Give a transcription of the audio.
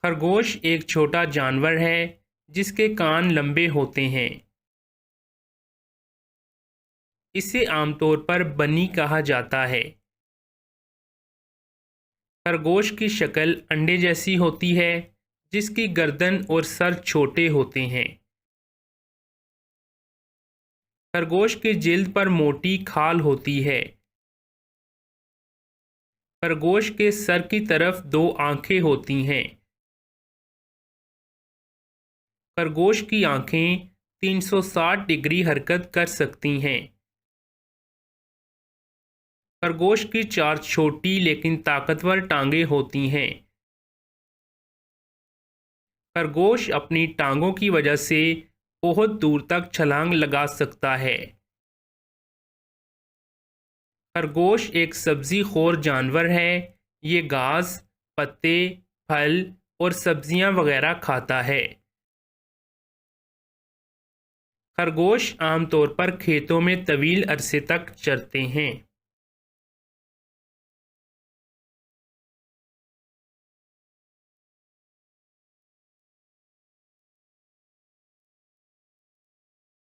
खरगोश एक छोटा जानवर है जिसके कान लंबे होते हैं। इसे आमतौर पर बनी कहा जाता है। खरगोश की शक्ल अंडे जैसी होती है, जिसकी गर्दन और सर छोटे होते हैं। खरगोश की जिल्द पर मोटी खाल होती है। खरगोश के सर की तरफ दो आंखें होती हैं। खरगोश की आंखें 360 डिग्री हरकत कर सकती हैं। खरगोश की चार छोटी लेकिन ताकतवर टांगें होती हैं। खरगोश अपनी टांगों की वजह से बहुत दूर तक छलांग लगा सकता है। खरगोश एक सब्जी खोर जानवर है। ये घास, पत्ते, फल और सब्जियां वगैरह खाता है। खरगोश आमतौर पर खेतों में तवील अरसे तक चरते हैं।